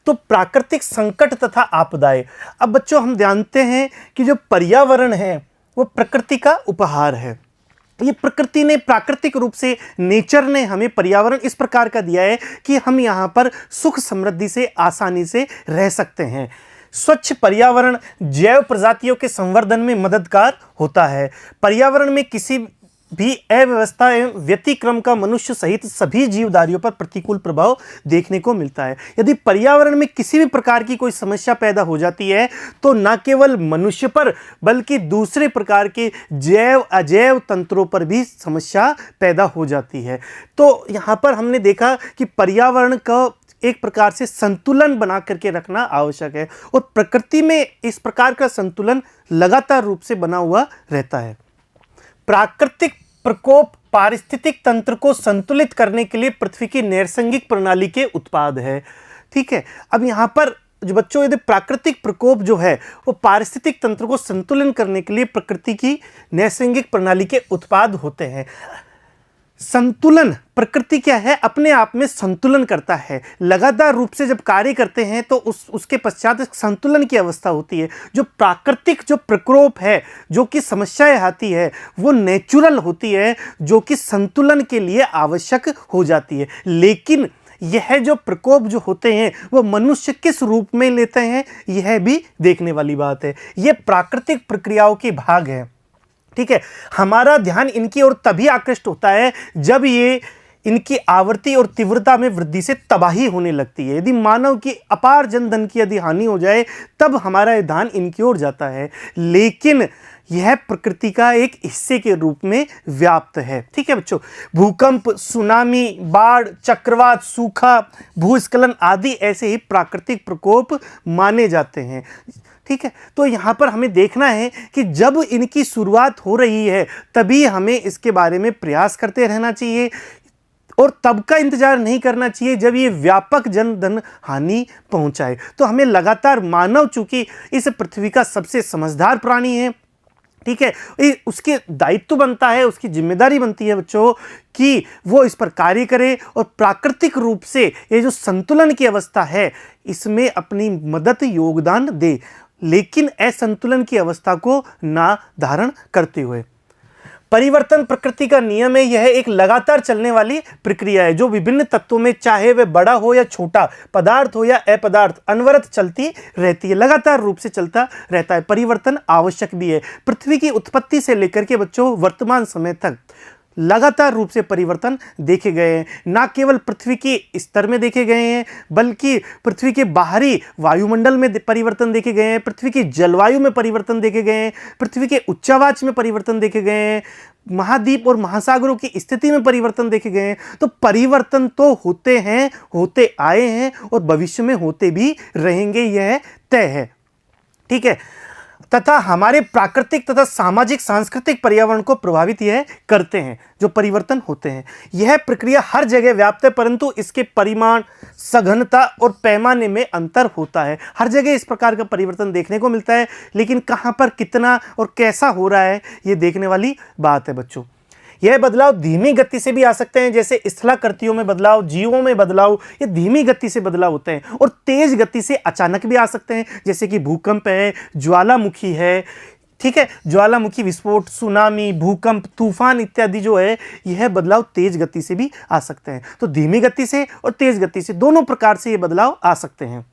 तो प्राकृतिक संकट तथा आपदाएं। अब बच्चों हम जानते हैं कि जो पर्यावरण है वो प्रकृति का उपहार है। ये प्रकृति ने प्राकृतिक रूप से, नेचर ने हमें पर्यावरण इस प्रकार का दिया है कि हम यहाँ पर सुख समृद्धि से आसानी से रह सकते हैं। स्वच्छ पर्यावरण जैव प्रजातियों के संवर्धन में मददगार होता है। पर्यावरण में किसी भी अव्यवस्था एवं व्यतिक्रम का मनुष्य सहित सभी जीवधारियों पर प्रतिकूल प्रभाव देखने को मिलता है। यदि पर्यावरण में किसी भी प्रकार की कोई समस्या पैदा हो जाती है तो न केवल मनुष्य पर बल्कि दूसरे प्रकार के जैव अजैव तंत्रों पर भी समस्या पैदा हो जाती है। तो यहाँ पर हमने देखा कि पर्यावरण का एक प्रकार से संतुलन बना करके रखना आवश्यक है और प्रकृति में इस प्रकार का संतुलन लगातार रूप से बना हुआ रहता है। प्राकृतिक प्रकोप पारिस्थितिक तंत्र को संतुलित करने के लिए पृथ्वी की नैसर्गिक प्रणाली के उत्पाद है। ठीक है, अब यहाँ पर जो बच्चों, यदि प्राकृतिक प्रकोप जो है वो पारिस्थितिक तंत्र को संतुलन करने के लिए प्रकृति की नैसर्गिक प्रणाली के उत्पाद होते हैं। संतुलन, प्रकृति क्या है, अपने आप में संतुलन करता है। लगातार रूप से जब कार्य करते हैं तो उसके पश्चात संतुलन की अवस्था होती है। जो प्राकृतिक जो प्रकोप है, जो कि समस्याएं आती है, वो नेचुरल होती है, जो कि संतुलन के लिए आवश्यक हो जाती है। लेकिन यह जो प्रकोप जो होते हैं वो मनुष्य किस रूप में लेते हैं, यह भी देखने वाली बात है। ये प्राकृतिक प्रक्रियाओं के भाग है। ठीक है, हमारा ध्यान इनकी ओर तभी आकृष्ट होता है जब ये इनकी आवृत्ति और तीव्रता में वृद्धि से तबाही होने लगती है। यदि मानव की अपार जनधन की यदि हानि हो जाए तब हमारा ध्यान इनकी ओर जाता है, लेकिन यह प्रकृति का एक हिस्से के रूप में व्याप्त है। ठीक है बच्चों, भूकंप, सुनामी, बाढ़, चक्रवात, सूखा, भूस्खलन आदि ऐसे ही प्राकृतिक प्रकोप माने जाते हैं। ठीक है, तो यहाँ पर हमें देखना है कि जब इनकी शुरुआत हो रही है तभी हमें इसके बारे में प्रयास करते रहना चाहिए और तब का इंतजार नहीं करना चाहिए जब ये व्यापक जनधन हानि पहुंचाए। तो हमें लगातार, मानव चूंकि इस पृथ्वी का सबसे समझदार प्राणी है, ठीक है, उसके दायित्व बनता है, उसकी जिम्मेदारी बनती है बच्चों कि वो इस पर कार्य करे और प्राकृतिक रूप से ये जो संतुलन की अवस्था है इसमें अपनी मदद, योगदान दे, लेकिन असंतुलन की अवस्था को ना धारण करते हुए। परिवर्तन प्रकृति का नियम है। यह एक लगातार चलने वाली प्रक्रिया है जो विभिन्न तत्वों में, चाहे वह बड़ा हो या छोटा, पदार्थ हो या अपदार्थ, अनवरत चलती रहती है, लगातार रूप से चलता रहता है। परिवर्तन आवश्यक भी है। पृथ्वी की उत्पत्ति से लेकर के बच्चों वर्तमान समय तक लगातार रूप से परिवर्तन देखे गए हैं। ना केवल पृथ्वी के स्तर में देखे गए हैं बल्कि पृथ्वी के बाहरी वायुमंडल में परिवर्तन देखे गए हैं, पृथ्वी की जलवायु में परिवर्तन देखे गए हैं, पृथ्वी के उच्चावाच में परिवर्तन देखे गए हैं, महाद्वीप और महासागरों की स्थिति में परिवर्तन देखे गए हैं। तो परिवर्तन तो होते हैं, होते आए हैं और भविष्य में होते भी रहेंगे, यह तय है। ठीक है, तथा हमारे प्राकृतिक तथा सामाजिक सांस्कृतिक पर्यावरण को प्रभावित यह करते हैं जो परिवर्तन होते हैं। यह प्रक्रिया हर जगह व्याप्त है परंतु इसके परिमाण, सघनता और पैमाने में अंतर होता है। हर जगह इस प्रकार का परिवर्तन देखने को मिलता है, लेकिन कहाँ पर कितना और कैसा हो रहा है ये देखने वाली बात है बच्चों। यह बदलाव धीमी गति से भी आ सकते हैं, जैसे स्थलाकृतियों में बदलाव, जीवों में बदलाव, ये धीमी गति से बदलाव होते हैं, और तेज गति से अचानक भी आ सकते हैं, जैसे कि भूकंप है, ज्वालामुखी है। ठीक है, ज्वालामुखी विस्फोट, सुनामी, भूकंप, तूफान इत्यादि जो है यह बदलाव तेज गति से भी आ सकते हैं। तो धीमी गति से और तेज गति से दोनों प्रकार से ये बदलाव आ सकते हैं।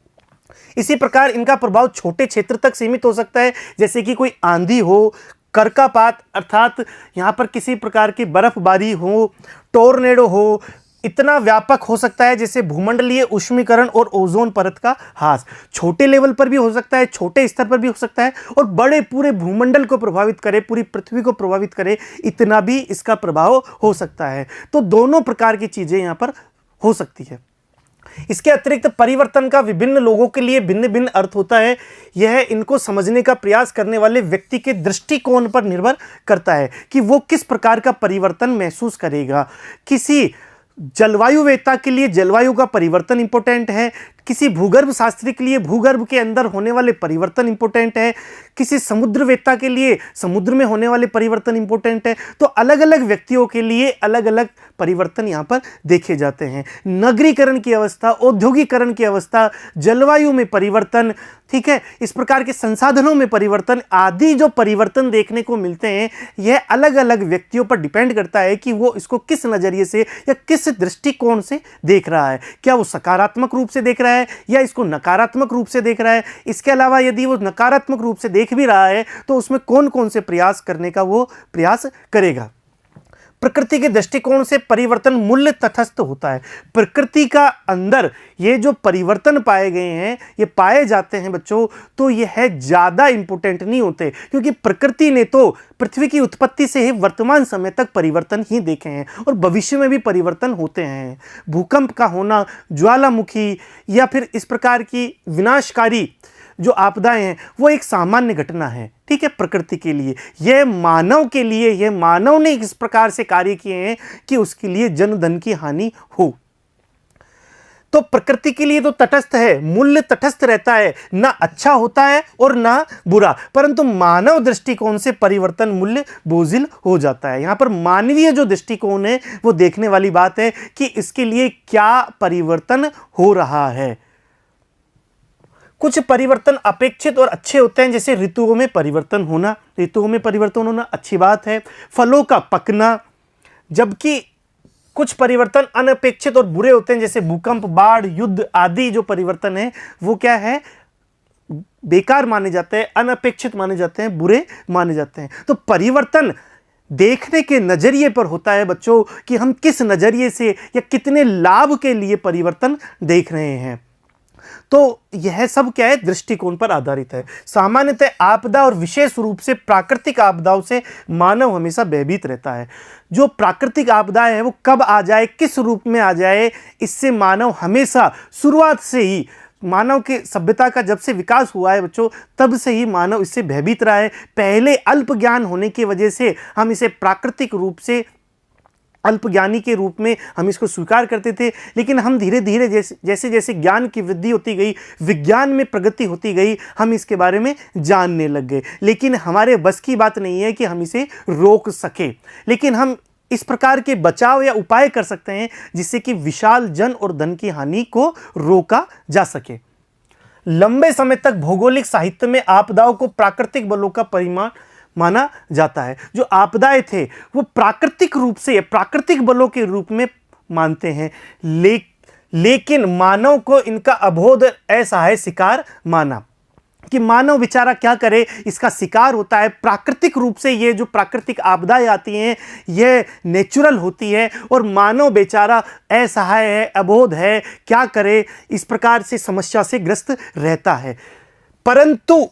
इसी प्रकार इनका प्रभाव छोटे क्षेत्र तक सीमित हो सकता है, जैसे कि कोई आंधी हो, कर्कापात अर्थात यहाँ पर किसी प्रकार की बर्फबारी हो, टोर्नेडो हो, इतना व्यापक हो सकता है जैसे भूमंडलीय उष्मीकरण और ओजोन परत का ह्रास। छोटे लेवल पर भी हो सकता है, छोटे स्तर पर भी हो सकता है, और बड़े पूरे भूमंडल को प्रभावित करे, पूरी पृथ्वी को प्रभावित करे, इतना भी इसका प्रभाव हो सकता है। तो दोनों प्रकार की चीज़ें यहाँ पर हो सकती है। इसके अतिरिक्त परिवर्तन का विभिन्न लोगों के लिए भिन्न भिन्न अर्थ होता है। यह इनको समझने का प्रयास करने वाले व्यक्ति के दृष्टिकोण पर निर्भर करता है कि वो किस प्रकार का परिवर्तन महसूस करेगा। किसी जलवायुवेत्ता के लिए जलवायु का परिवर्तन इंपॉर्टेंट है, किसी भूगर्भ शास्त्री के लिए भूगर्भ के अंदर होने वाले परिवर्तन इंपॉर्टेंट है, किसी समुद्रवेत्ता के लिए समुद्र में होने वाले परिवर्तन इंपॉर्टेंट है। तो अलग अलग व्यक्तियों के लिए अलग अलग परिवर्तन यहाँ पर देखे जाते हैं। नगरीकरण की अवस्था, औद्योगिकरण की अवस्था, जलवायु में परिवर्तन, ठीक है, इस प्रकार के संसाधनों में परिवर्तन आदि जो परिवर्तन देखने को मिलते हैं, यह अलग अलग व्यक्तियों पर डिपेंड करता है कि वो इसको किस नज़रिए से या किस दृष्टिकोण से देख रहा है। क्या वो सकारात्मक रूप से देख रहा है या इसको नकारात्मक रूप से देख रहा है। इसके अलावा यदि वो नकारात्मक रूप से देख भी रहा है तो उसमें कौन कौन से प्रयास करने का वो प्रयास करेगा। प्रकृति के दृष्टिकोण से परिवर्तन मूल्य तटस्थ होता है। प्रकृति का अंदर ये जो परिवर्तन पाए गए हैं, ये पाए जाते हैं बच्चों, तो ये है ज़्यादा इंपॉर्टेंट नहीं होते, क्योंकि प्रकृति ने तो पृथ्वी की उत्पत्ति से ही वर्तमान समय तक परिवर्तन ही देखे हैं और भविष्य में भी परिवर्तन होते हैं। भूकंप का होना, ज्वालामुखी या फिर इस प्रकार की विनाशकारी जो आपदाएं हैं वो एक सामान्य घटना है, ठीक है, प्रकृति के लिए। यह मानव के लिए, यह मानव ने इस प्रकार से कार्य किए हैं कि उसके लिए जन धन की हानि हो। तो प्रकृति के लिए तो तटस्थ है, मूल्य तटस्थ रहता है, ना अच्छा होता है और ना बुरा, परंतु मानव दृष्टिकोण से परिवर्तन मूल्य बोझिल हो जाता है। यहां पर मानवीय जो दृष्टिकोण है वो देखने वाली बात है कि इसके लिए क्या परिवर्तन हो रहा है। कुछ परिवर्तन अपेक्षित और अच्छे होते हैं, जैसे ऋतुओं में परिवर्तन होना। ऋतुओं में परिवर्तन होना अच्छी बात है। फलों का पकना। जबकि कुछ परिवर्तन अनपेक्षित और बुरे होते हैं, जैसे भूकंप, बाढ़, युद्ध आदि जो परिवर्तन है वो क्या है, बेकार माने जाते हैं, अनपेक्षित माने जाते हैं, बुरे माने जाते हैं। तो परिवर्तन देखने के नजरिए पर होता है बच्चों कि हम किस नजरिए से या कितने लाभ के लिए परिवर्तन देख रहे हैं। तो यह सब क्या है, दृष्टिकोण पर आधारित है। सामान्यतः आपदा और विशेष रूप से प्राकृतिक आपदाओं से मानव हमेशा भयभीत रहता है। जो प्राकृतिक आपदाएं है वो कब आ जाए, किस रूप में आ जाए, इससे मानव हमेशा शुरुआत से ही, मानव के सभ्यता का जब से विकास हुआ है बच्चों, तब से ही मानव इससे भयभीत रहा है। पहले अल्प ज्ञान होने की वजह से हम इसे प्राकृतिक रूप से, अल्पज्ञानी के रूप में हम इसको स्वीकार करते थे, लेकिन हम धीरे धीरे जैसे जैसे ज्ञान की वृद्धि होती गई, विज्ञान में प्रगति होती गई, हम इसके बारे में जानने लग गए। लेकिन हमारे बस की बात नहीं है कि हम इसे रोक सके, लेकिन हम इस प्रकार के बचाव या उपाय कर सकते हैं जिससे कि विशाल जन और धन की हानि को रोका जा सके। लंबे समय तक भौगोलिक साहित्य में आपदाओं को प्राकृतिक बलों का परिमाण माना जाता है। जो आपदाएं थे वो प्राकृतिक रूप से, प्राकृतिक बलों के रूप में मानते हैं, लेकिन मानव को इनका अबोध असहाय शिकार माना कि मानव बेचारा क्या करे, इसका शिकार होता है। प्राकृतिक रूप से ये जो प्राकृतिक आपदाएं आती हैं ये नेचुरल होती है और मानव बेचारा असहाय है, अबोध है, क्या करे, इस प्रकार से समस्या से ग्रस्त रहता है। परंतु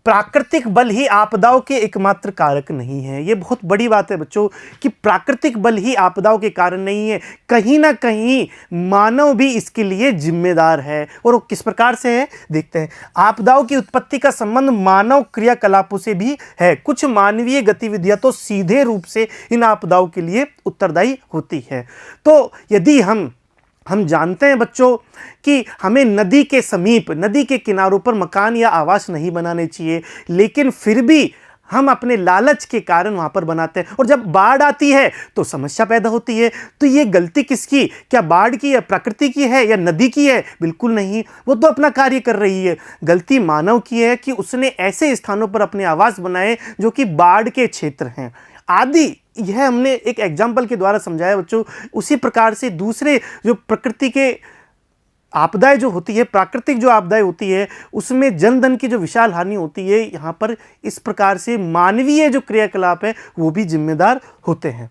प्राकृतिक बल ही आपदाओं के एकमात्र कारक नहीं है। ये बहुत बड़ी बात है बच्चों कि प्राकृतिक बल ही आपदाओं के कारण नहीं है, कहीं ना कहीं मानव भी इसके लिए जिम्मेदार है। और वो किस प्रकार से है देखते हैं। आपदाओं की उत्पत्ति का संबंध मानव क्रियाकलापों से भी है। कुछ मानवीय गतिविधियां तो सीधे रूप से इन आपदाओं के लिए उत्तरदायी होती है। तो यदि हम जानते हैं बच्चों कि हमें नदी के समीप, नदी के किनारों पर मकान या आवास नहीं बनाने चाहिए, लेकिन फिर भी हम अपने लालच के कारण वहां पर बनाते हैं और जब बाढ़ आती है तो समस्या पैदा होती है। तो ये गलती किसकी, क्या बाढ़ की है, प्रकृति की है या नदी की है? बिल्कुल नहीं, वो तो अपना कार्य कर रही है। गलती मानव की है कि उसने ऐसे स्थानों पर अपने आवास बनाए जो कि बाढ़ के क्षेत्र हैं आदि। यह हमने एक एग्जाम्पल के द्वारा समझाया बच्चों। उसी प्रकार से दूसरे जो प्रकृति के आपदाएं जो होती है, प्राकृतिक जो आपदाएं होती है, उसमें जनधन की जो विशाल हानि होती है, यहाँ पर इस प्रकार से मानवीय जो क्रियाकलाप है वो भी जिम्मेदार होते हैं।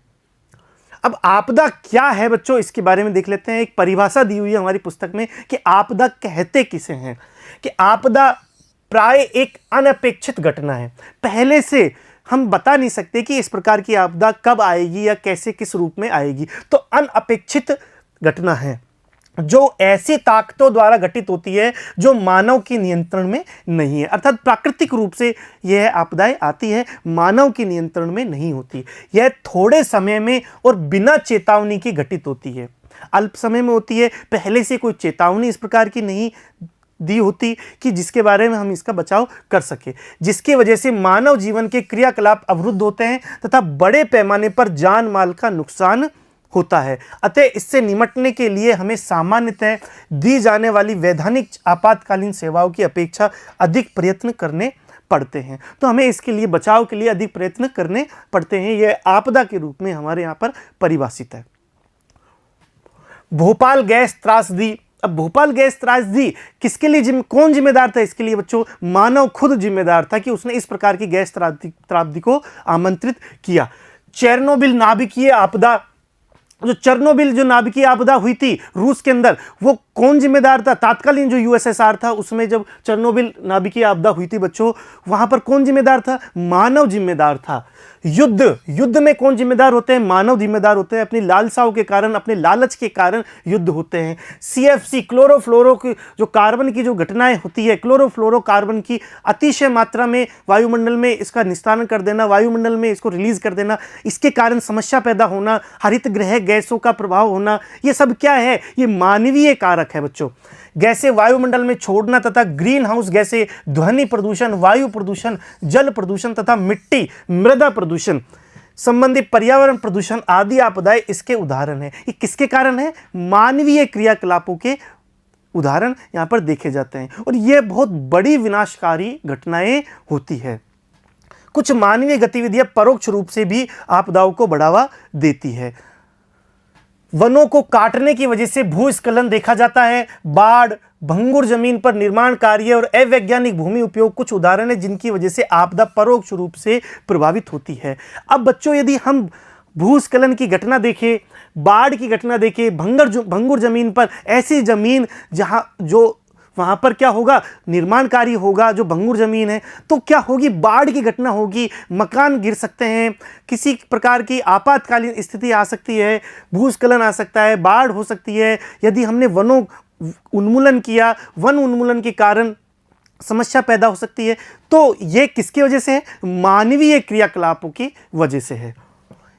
अब आपदा क्या है बच्चों, इसके बारे में देख लेते हैं। एक परिभाषा दी हुई है हमारी पुस्तक में कि आपदा कहते किसे हैं। कि आपदा प्राय एक अनपेक्षित घटना है, पहले से हम बता नहीं सकते कि इस प्रकार की आपदा कब आएगी या कैसे, किस रूप में आएगी। तो अनपेक्षित घटना है जो ऐसी ताकतों द्वारा घटित होती है जो मानव के नियंत्रण में नहीं है। अर्थात प्राकृतिक रूप से यह आपदाएं आती है, मानव के नियंत्रण में नहीं होती। यह थोड़े समय में और बिना चेतावनी की घटित होती है। अल्प समय में होती है, पहले से कोई चेतावनी इस प्रकार की नहीं दी होती कि जिसके बारे में हम इसका बचाव कर सके, जिसकी वजह से मानव जीवन के क्रियाकलाप अवरुद्ध होते हैं तथा बड़े पैमाने पर जान माल का नुकसान होता है। अतः इससे निपटने के लिए हमें सामान्यतः दी जाने वाली वैधानिक आपातकालीन सेवाओं की अपेक्षा अधिक प्रयत्न करने पड़ते हैं। तो हमें इसके लिए बचाव के लिए अधिक प्रयत्न करने पड़ते हैं। यह आपदा के रूप में हमारे यहाँ पर परिभाषित है। भोपाल गैस त्रासदी। अब भोपाल गैस त्रासदी किसके लिए कौन जिम्मेदार था? इसके लिए बच्चों मानव खुद जिम्मेदार था कि उसने इस प्रकार की गैस त्रासदी को आमंत्रित किया। चेरनोबिल नाभिकीय आपदा, जो नाभिकीय आपदा हुई थी रूस के अंदर, वो कौन जिम्मेदार था? तात्कालीन जो यूएसएसआर था उसमें जब चेरनोबिल नाभिकीय आपदा हुई थी बच्चों, वहां पर कौन जिम्मेदार था? मानव जिम्मेदार था। युद्ध में कौन जिम्मेदार होते हैं? मानव जिम्मेदार होते हैं। अपनी लालसाओं के कारण, अपने लालच के कारण युद्ध होते हैं। सीएफसी क्लोरोफ्लोरो की जो कार्बन की जो घटनाएं होती है, क्लोरोफ्लोरोकार्बन की अतिशय मात्रा में वायुमंडल में इसका निस्तारण कर देना, वायुमंडल में इसको रिलीज कर देना, इसके कारण समस्या पैदा होना, हरित गृह गैसों का प्रभाव होना, ये सब क्या है? ये मानवीय कारक है बच्चों। गैसें वायुमंडल में छोड़ना तथा ग्रीन हाउस गैसें ध्वनि प्रदूषण, वायु प्रदूषण, जल प्रदूषण तथा मिट्टी मृदा प्रदूषण संबंधी पर्यावरण प्रदूषण आदि आपदाएं इसके उदाहरण है। ये किसके कारण है? मानवीय क्रियाकलापों के उदाहरण यहां पर देखे जाते हैं और यह बहुत बड़ी विनाशकारी घटनाएं होती है। कुछ मानवीय गतिविधियां परोक्ष रूप से भी आपदाओं को बढ़ावा देती है। वनों को काटने की वजह से भूस्खलन देखा जाता है। बाढ़, भंगुर जमीन पर निर्माण कार्य और अवैज्ञानिक भूमि उपयोग कुछ उदाहरण है जिनकी वजह से आपदा परोक्ष रूप से प्रभावित होती है। अब बच्चों यदि हम भूस्खलन की घटना देखें, बाढ़ की घटना देखें, भंगुर जमीन पर, ऐसी जमीन जहां जो वहां पर क्या होगा? निर्माण कार्य होगा, जो भंगुर जमीन है, तो क्या होगी? बाढ़ की घटना होगी, मकान गिर सकते हैं, किसी प्रकार की आपातकालीन स्थिति आ सकती है, भूस्खलन आ सकता है, बाढ़ हो सकती है। यदि हमने वनों उन्मूलन किया, वन उन्मूलन के कारण समस्या पैदा हो सकती है। तो यह किसकी वजह से है? मानवीय क्रियाकलापों की वजह से है।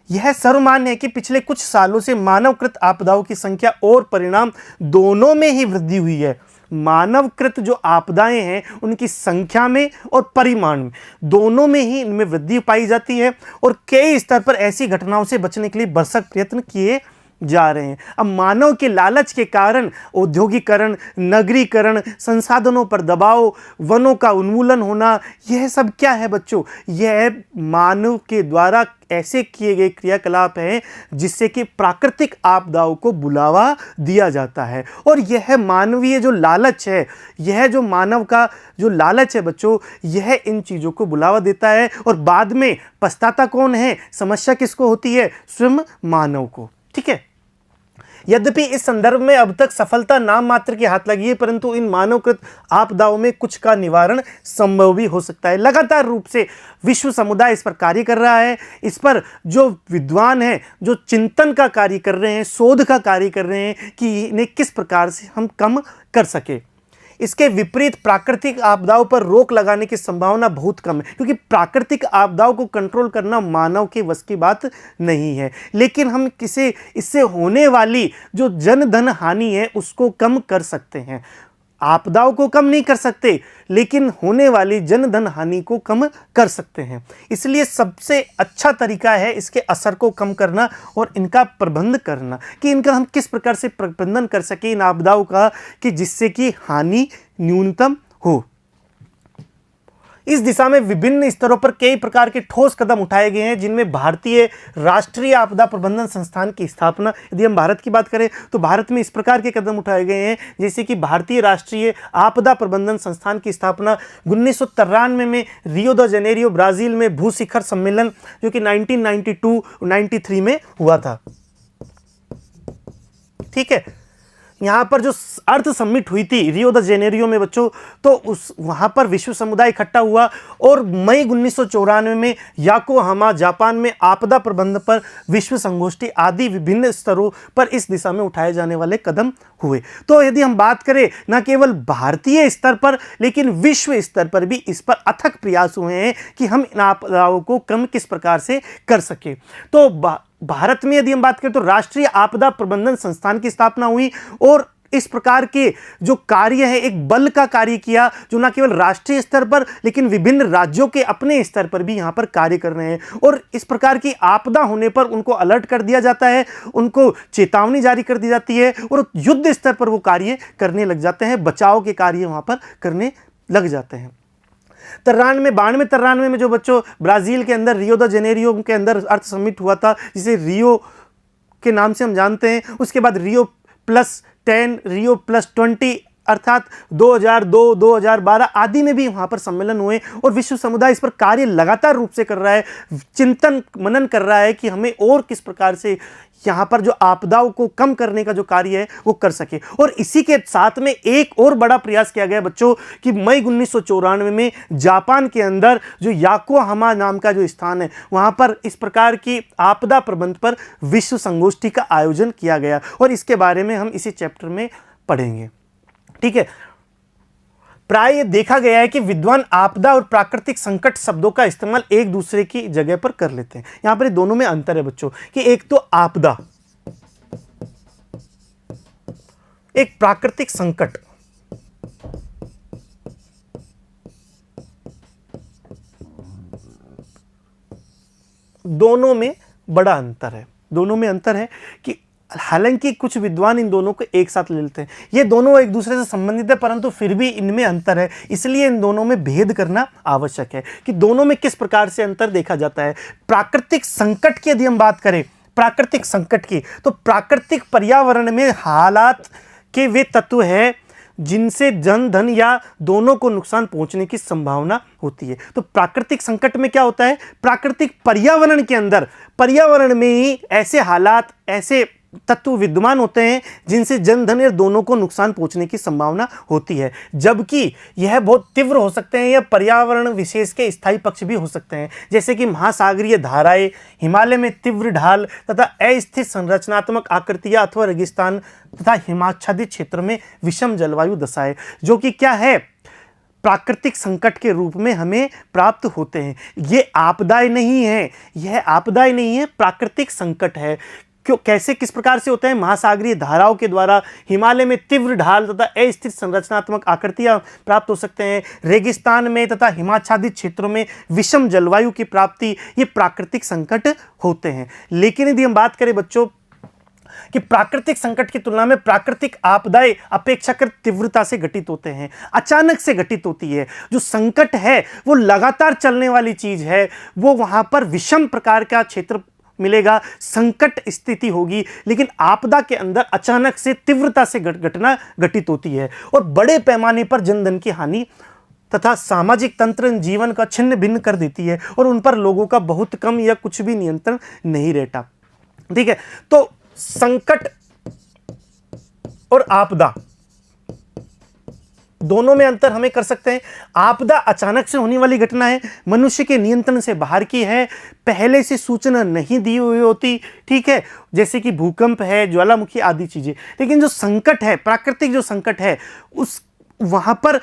यह सर्वमान्य है कि पिछले कुछ सालों से मानवकृत आपदाओं की संख्या और परिणाम दोनों में ही वृद्धि हुई है। मानवकृत जो आपदाएं हैं उनकी संख्या में और परिमाण में, दोनों में ही इनमें वृद्धि पाई जाती है और कई स्तर पर ऐसी घटनाओं से बचने के लिए भरसक प्रयत्न किए जा रहे हैं। अब मानव के लालच के कारण औद्योगिकरण, नगरीकरण, संसाधनों पर दबाव, वनों का उन्मूलन होना, यह सब क्या है बच्चों? यह मानव के द्वारा ऐसे किए गए क्रियाकलाप हैं जिससे कि प्राकृतिक आपदाओं को बुलावा दिया जाता है। और यह मानवीय जो लालच है, यह जो मानव का जो लालच है बच्चों, यह इन चीज़ों को बुलावा देता है और बाद में पछताता कौन है? समस्या किसको होती है? स्वयं मानव को। ठीक है। यद्यपि इस संदर्भ में अब तक सफलता नाम मात्र के हाथ लगी है, परंतु इन मानवकृत आपदाओं में कुछ का निवारण संभव भी हो सकता है। लगातार रूप से विश्व समुदाय इस पर कार्य कर रहा है। इस पर जो विद्वान हैं, जो चिंतन का कार्य कर रहे हैं, शोध का कार्य कर रहे हैं कि इन्हें किस प्रकार से हम कम कर सके। इसके विपरीत प्राकृतिक आपदाओं पर रोक लगाने की संभावना बहुत कम है, क्योंकि प्राकृतिक आपदाओं को कंट्रोल करना मानव के वश की बात नहीं है। लेकिन हम इससे होने वाली जो जन धन हानि है उसको कम कर सकते हैं। आपदाओं को कम नहीं कर सकते, लेकिन होने वाली जन धन हानि को कम कर सकते हैं। इसलिए सबसे अच्छा तरीका है इसके असर को कम करना और इनका प्रबंध करना, कि इनका हम किस प्रकार से प्रबंधन कर सके इन आपदाओं का, कि जिससे कि हानि न्यूनतम हो। इस दिशा में विभिन्न स्तरों पर कई प्रकार के ठोस कदम उठाए गए हैं, जिनमें भारतीय राष्ट्रीय आपदा प्रबंधन संस्थान की स्थापना, यदि हम भारत की बात करें तो भारत में इस प्रकार के कदम उठाए गए हैं, जैसे कि भारतीय राष्ट्रीय आपदा प्रबंधन संस्थान की स्थापना 1993 में रियो द जेनेरियो ब्राज़ील में भू शिखर सम्मेलन, जो कि 1992-93 में हुआ था। ठीक है। यहाँ पर जो अर्थ समिट हुई थी रियो द जेनेरियो में बच्चों, तो वहाँ पर विश्व समुदाय इकट्ठा हुआ और मई 1994 में योकोहामा जापान में आपदा प्रबंधन पर विश्व संगोष्ठी आदि विभिन्न स्तरों पर इस दिशा में उठाए जाने वाले कदम हुए। तो यदि हम बात करें न केवल भारतीय स्तर पर लेकिन विश्व स्तर पर भी इस पर अथक प्रयास हुए हैं कि हम इन आपदाओं को कम किस प्रकार से कर सके। तो भारत में यदि हम बात करें तो राष्ट्रीय आपदा प्रबंधन संस्थान की स्थापना हुई और इस प्रकार के जो कार्य है एक बल का कार्य किया जो ना केवल राष्ट्रीय स्तर पर लेकिन विभिन्न राज्यों के अपने स्तर पर भी यहां पर कार्य कर रहे हैं और इस प्रकार की आपदा होने पर उनको अलर्ट कर दिया जाता है, उनको चेतावनी जारी कर दी जाती है और युद्ध स्तर पर वो कार्य करने लग जाते हैं, बचाव के कार्य वहां पर करने लग जाते हैं। 93 में जो बच्चों ब्राजील के अंदर रियो द जेनेरियो के अंदर अर्थ समिट हुआ था जिसे रियो के नाम से हम जानते हैं, उसके बाद Rio+10, Rio+20 अर्थात 2002, 2012 आदि में भी वहां पर सम्मेलन हुए और विश्व समुदाय इस पर कार्य लगातार रूप से कर रहा है, चिंतन मनन कर रहा है कि हमें और किस प्रकार से यहाँ पर जो आपदाओं को कम करने का जो कार्य है वो कर सके। और इसी के साथ में एक और बड़ा प्रयास किया गया बच्चों कि मई 1994 में जापान के अंदर जो याकोहामा नाम का जो स्थान है वहाँ पर इस प्रकार की आपदा प्रबंध पर विश्व संगोष्ठी का आयोजन किया गया और इसके बारे में हम इसी चैप्टर में पढ़ेंगे। ठीक है, प्राय ये देखा गया है कि विद्वान आपदा और प्राकृतिक संकट शब्दों का इस्तेमाल एक दूसरे की जगह पर कर लेते हैं। यहां पर दोनों में अंतर है बच्चों कि एक तो आपदा, एक प्राकृतिक संकट। दोनों में बड़ा अंतर है, दोनों में अंतर है कि हालांकि कुछ विद्वान इन दोनों को एक साथ ले लेते हैं, ये दोनों एक दूसरे से संबंधित है परंतु फिर भी इनमें अंतर है, इसलिए इन दोनों में भेद करना आवश्यक है कि दोनों में किस प्रकार से अंतर देखा जाता है। प्राकृतिक संकट की यदि हम बात करें, प्राकृतिक संकट की, तो प्राकृतिक पर्यावरण में हालात के वे तत्व हैं जिनसे जन धन या दोनों को नुकसान पहुंचने की संभावना होती है। तो प्राकृतिक संकट में क्या होता है, प्राकृतिक पर्यावरण के अंदर, पर्यावरण में ही ऐसे हालात, ऐसे तत्व विद्यमान होते हैं जिनसे जन धन या दोनों को नुकसान पहुंचने की संभावना होती है, जबकि यह बहुत तीव्र हो सकते हैं या पर्यावरण विशेष के स्थायी पक्ष भी हो सकते हैं, जैसे कि महासागरीय धाराएं, हिमालय में तीव्र ढाल तथा अस्थिर संरचनात्मक आकृतियां अथवा रेगिस्तान तथा हिमाच्छादित क्षेत्र में विषम जलवायु दशाएं, जो कि क्या है, प्राकृतिक संकट के रूप में हमें प्राप्त होते हैं। ये आपदाएं नहीं है, यह आपदाएं नहीं है, प्राकृतिक संकट है। क्यों, कैसे, किस प्रकार से होता है, महासागरीय धाराओं के द्वारा हिमालय में तीव्र ढाल तथा अस्थिर संरचनात्मक आकृतियां प्राप्त हो सकते हैं, रेगिस्तान में तथा हिमाच्छादित क्षेत्रों में विषम जलवायु की प्राप्ति, ये प्राकृतिक संकट होते हैं। लेकिन यदि हम बात करें बच्चों कि प्राकृतिक संकट की तुलना में प्राकृतिक आपदाएं अपेक्षाकृत तीव्रता से घटित होते हैं, अचानक से घटित होती है। जो संकट है वो लगातार चलने वाली चीज है, वो वहां पर विषम प्रकार का क्षेत्र मिलेगा, संकट स्थिति होगी, लेकिन आपदा के अंदर अचानक से तीव्रता से घटना घटित होती है और बड़े पैमाने पर जनधन की हानि तथा सामाजिक तंत्र जीवन का छिन्न भिन्न कर देती है और उन पर लोगों का बहुत कम या कुछ भी नियंत्रण नहीं रहता। ठीक है, तो संकट और आपदा दोनों में अंतर हमें कर सकते हैं। आपदा अचानक से होने वाली घटना है, मनुष्य के नियंत्रण से बाहर की है, पहले से सूचना नहीं दी हुई होती, ठीक है, जैसे कि भूकंप है, ज्वालामुखी आदि चीजें। लेकिन जो संकट है, प्राकृतिक जो संकट है, उस वहां पर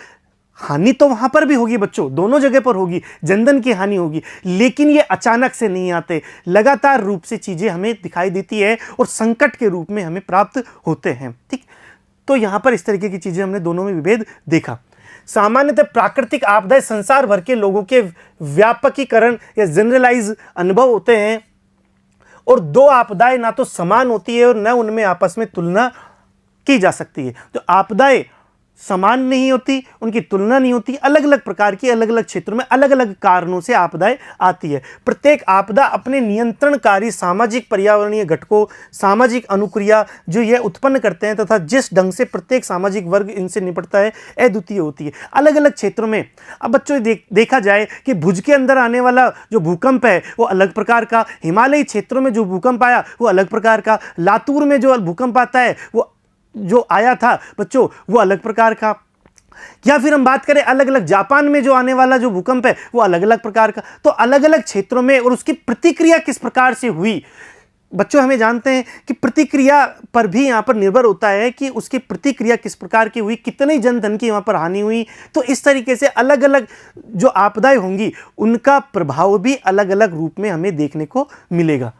हानि तो वहां पर भी होगी बच्चों, दोनों जगह पर होगी, जनधन की हानि होगी, लेकिन ये अचानक से नहीं आते, लगातार रूप से चीजें हमें दिखाई देती है और संकट के रूप में हमें प्राप्त होते हैं। ठीक, तो यहां पर इस तरीके की चीजें हमने दोनों में विभेद देखा। सामान्यतः प्राकृतिक आपदाएं संसार भर के लोगों के व्यापकीकरण या जनरलाइज अनुभव होते हैं और दो आपदाएं ना तो समान होती है और न उनमें आपस में तुलना की जा सकती है। तो आपदाएं समान नहीं होती, उनकी तुलना नहीं होती, अलग अलग प्रकार की अलग अलग क्षेत्रों में अलग अलग कारणों से आपदाएं आती है। प्रत्येक आपदा अपने नियंत्रणकारी सामाजिक पर्यावरणीय घटकों, सामाजिक अनुक्रिया जो यह उत्पन्न करते हैं तथा जिस ढंग से प्रत्येक सामाजिक वर्ग इनसे निपटता है अद्वितीय होती है। अलग अलग क्षेत्रों में अब बच्चों देखा जाए कि भुज के अंदर आने वाला जो भूकंप है वो अलग प्रकार का, हिमालयी क्षेत्रों में जो भूकंप आया वो अलग प्रकार का, लातूर में जो भूकंप आता है वो जो आया था बच्चों वो अलग प्रकार का, या फिर हम बात करें अलग अलग जापान में जो आने वाला जो भूकंप है वो अलग अलग प्रकार का। तो अलग अलग क्षेत्रों में और उसकी प्रतिक्रिया किस प्रकार से हुई बच्चों, हमें जानते हैं कि प्रतिक्रिया पर भी यहाँ पर निर्भर होता है कि उसकी प्रतिक्रिया किस प्रकार की हुई, कितने जनधन की वहाँ पर हानि हुई। तो इस तरीके से अलग अलग जो आपदाएं होंगी उनका प्रभाव भी अलग अलग रूप में हमें देखने को मिलेगा।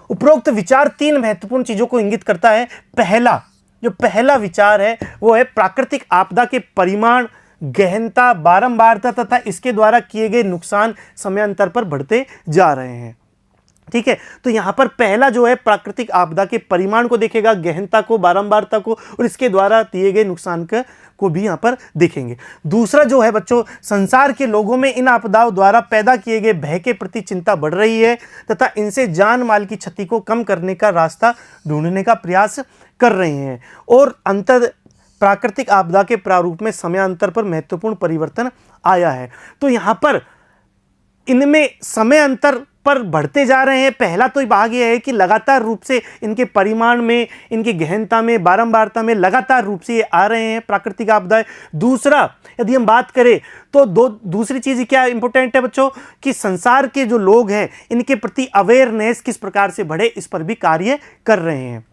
उपरोक्त विचार तीन महत्वपूर्ण चीजों को इंगित करता है। पहला विचार है वो है प्राकृतिक आपदा के परिमाण, गहनता, बारंबारता तथा इसके द्वारा किए गए नुकसान समयांतर पर बढ़ते जा रहे हैं। ठीक है, तो यहां पर पहला जो है प्राकृतिक आपदा के परिमाण को देखेगा, गहनता को, बारंबारता को और इसके द्वारा दिए गए नुकसान को भी यहां पर देखेंगे। दूसरा जो है बच्चों, संसार के लोगों में इन आपदाओं द्वारा पैदा किए गए भय के प्रति चिंता बढ़ रही है तथा इनसे जान माल की क्षति को कम करने का रास्ता ढूंढने का प्रयास कर रहे हैं। और अंतर प्राकृतिक आपदा के प्रारूप में समयांतर पर महत्वपूर्ण परिवर्तन आया है। तो यहां पर इनमें समय अंतर पर बढ़ते जा रहे हैं। पहला तो भाग यह है कि लगातार रूप से इनके परिमाण में, इनकी गहनता में, बारंबारता में लगातार रूप से ये आ रहे हैं प्राकृतिक आपदाएं। दूसरा यदि हम बात करें तो दूसरी चीज क्या इंपॉर्टेंट है बच्चों, कि संसार के जो लोग हैं इनके प्रति अवेयरनेस किस प्रकार से बढ़े, इस पर भी कार्य कर रहे हैं।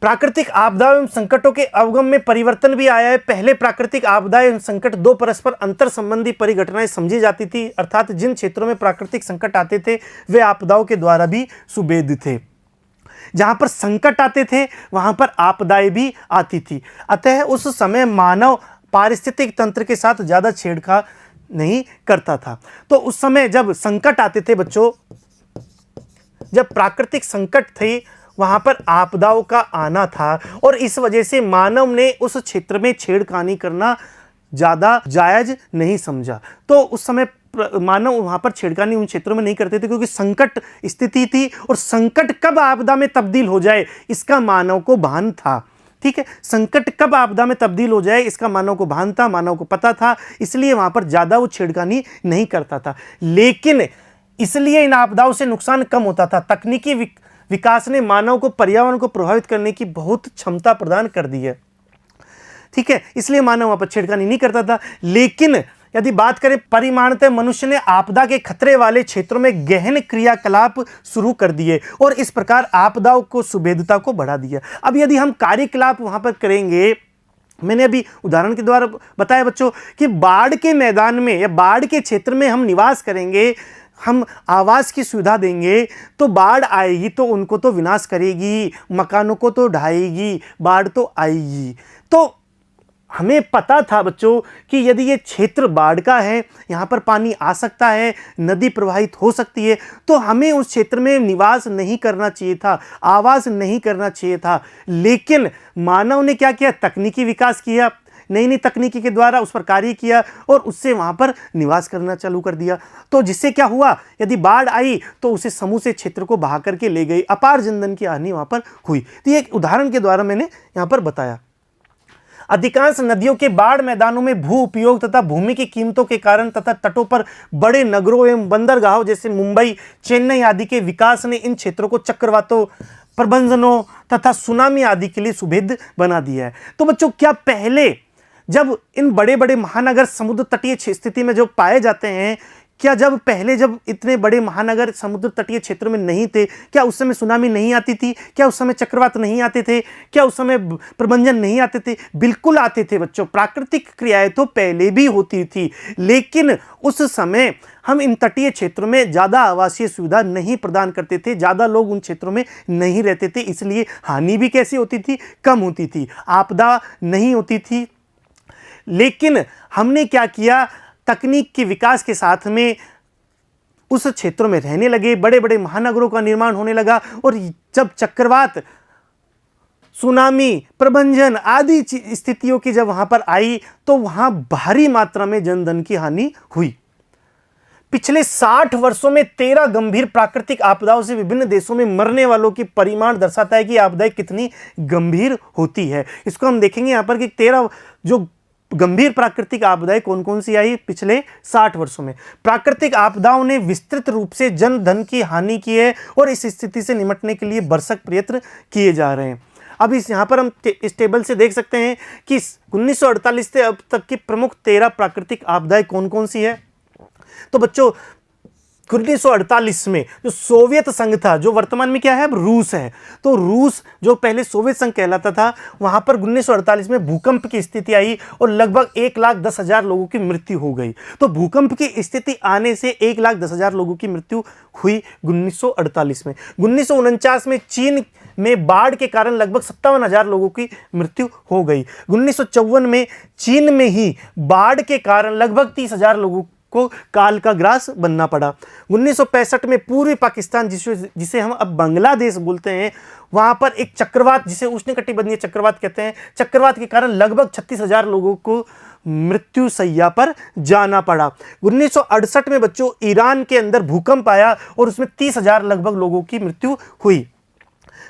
प्राकृतिक आपदाओं एवं संकटों के अवगम में परिवर्तन भी आया है। पहले प्राकृतिक आपदाएं एवं संकट दो परस्पर अंतर संबंधी परिघटनाएं समझी जाती थी, अर्थात जिन क्षेत्रों में प्राकृतिक संकट आते थे वे आपदाओं के द्वारा भी सुभेद्य थे। जहां पर संकट आते थे वहां पर आपदाएं भी आती थी। अतः उस समय मानव पारिस्थितिक तंत्र के साथ ज्यादा छेड़छाड़ नहीं करता था। तो उस समय जब संकट आते थे बच्चों, जब प्राकृतिक संकट थे वहां पर आपदाओं का आना था और इस वजह से मानव ने उस क्षेत्र में छेड़खानी करना ज्यादा जायज नहीं समझा। तो उस समय मानव वहां पर छेड़खानी उन क्षेत्रों में नहीं करते थे क्योंकि संकट स्थिति थी और संकट कब आपदा में तब्दील हो जाए इसका मानव को भान था। ठीक है, संकट कब आपदा में तब्दील हो जाए इसका मानव को भान था, मानव को पता था, इसलिए वहां पर ज्यादा वो छेड़खानी नहीं करता था। लेकिन इसलिए इन आपदाओं से नुकसान कम होता था। तकनीकी विकास ने मानव को पर्यावरण को प्रभावित करने की बहुत क्षमता प्रदान कर दी है। ठीक है, इसलिए मानव वहां पर छेड़खानी नहीं करता था। लेकिन यदि बात करें परिमाणतः मनुष्य ने आपदा के खतरे वाले क्षेत्रों में गहन क्रियाकलाप शुरू कर दिए और इस प्रकार आपदाओं को सुभेद्यता को बढ़ा दिया। अब यदि हम कार्यकलाप वहां पर करेंगे, मैंने अभी उदाहरण के द्वारा बताया बच्चों कि बाढ़ के मैदान में या बाढ़ के क्षेत्र में हम निवास करेंगे, हम आवास की सुविधा देंगे तो बाढ़ आएगी तो उनको तो विनाश करेगी, मकानों को तो ढाएगी, बाढ़ तो आएगी। तो हमें पता था बच्चों कि यदि ये क्षेत्र बाढ़ का है, यहाँ पर पानी आ सकता है, नदी प्रवाहित हो सकती है, तो हमें उस क्षेत्र में निवास नहीं करना चाहिए था, आवास नहीं करना चाहिए था। लेकिन मानव ने क्या किया, तकनीकी विकास किया, नई नई तकनीकी के द्वारा उस पर कार्य किया और उससे वहां पर निवास करना चालू कर दिया। तो जिससे क्या हुआ, यदि बाढ़ आई तो उसे समूह से क्षेत्र को बहा करके ले गई, अपार जनधन की हानि वहां पर हुई। तो ये एक उदाहरण के द्वारा मैंने यहां पर बताया। अधिकांश नदियों के बाढ़ मैदानों में भू उपयोग तथा भूमि की कीमतों के कारण तथा तटों पर बड़े नगरों एवं बंदरगाहों जैसे मुंबई, चेन्नई आदि के विकास ने इन क्षेत्रों को चक्रवातों, प्रबंधनों तथा सुनामी आदि के लिए सुभेद्य बना दिया है। तो बच्चों क्या पहले जब इन बड़े बड़े महानगर समुद्र तटीय स्थिति में जो पाए जाते हैं, क्या जब इतने बड़े महानगर समुद्र तटीय क्षेत्र में नहीं थे, क्या उस समय सुनामी नहीं आती थी? क्या उस समय चक्रवात नहीं आते थे? क्या उस समय प्रबंधन नहीं आते थे? बिल्कुल आते थे बच्चों। प्राकृतिक क्रियाएं तो पहले भी होती थी, लेकिन उस समय हम इन तटीय क्षेत्रों में ज़्यादा आवासीय सुविधा नहीं प्रदान करते थे, ज़्यादा लोग उन क्षेत्रों में नहीं रहते थे, इसलिए हानि भी कैसी होती थी, कम होती थी, आपदा नहीं होती थी। लेकिन हमने क्या किया, तकनीक के विकास के साथ में उस क्षेत्रों में रहने लगे, बड़े बड़े महानगरों का निर्माण होने लगा और जब चक्रवात, सुनामी, प्रबंधन आदि स्थितियों की जब वहां पर आई तो वहां भारी मात्रा में जनधन की हानि हुई। पिछले 60 वर्षों में 13 गंभीर प्राकृतिक आपदाओं से विभिन्न देशों में मरने वालों की परिमाण दर्शाता है कि आपदाएं कितनी गंभीर होती है। इसको हम देखेंगे यहां पर कि 13 जो गंभीर प्राकृतिक आपदाएं कौन कौन सी आई पिछले 60 वर्षों में। प्राकृतिक आपदाओं ने विस्तृत रूप से जन धन की हानि की है और इस स्थिति से निपटने के लिए भरसक प्रयत्न किए जा रहे हैं। अब यहाँ पर हम इस टेबल से देख सकते हैं कि 1948 से अब तक की प्रमुख 13 प्राकृतिक आपदाएं कौन कौन सी है। तो बच्चों 1948 में जो सोवियत संघ था, जो वर्तमान में क्या है, अब रूस है, तो रूस जो पहले सोवियत संघ कहलाता था, वहां पर 1948 में भूकंप की स्थिति आई और लगभग 1,10,000 लोगों की मृत्यु हो गई। तो भूकंप की स्थिति आने से 1,10,000 लोगों की मृत्यु हुई 1948 में। 1949 में चीन में बाढ़ के कारण लगभग 57,000 लोगों की मृत्यु हो गई। 1954 में चीन में ही बाढ़ के कारण लगभग 30,000 लोगों को काल का ग्रास बनना पड़ा। 1965 में पूर्वी पाकिस्तान, जिसे हम अब बांग्लादेश बोलते हैं, वहां पर एक चक्रवात, जिसे उष्णकटिबंधीय चक्रवात कहते हैं, चक्रवात के कारण लगभग 36,000 लोगों को मृत्यु शैया पर जाना पड़ा। 1968 में बच्चों ईरान के अंदर भूकंप आया और उसमें 30,000 लगभग लोगों की मृत्यु हुई।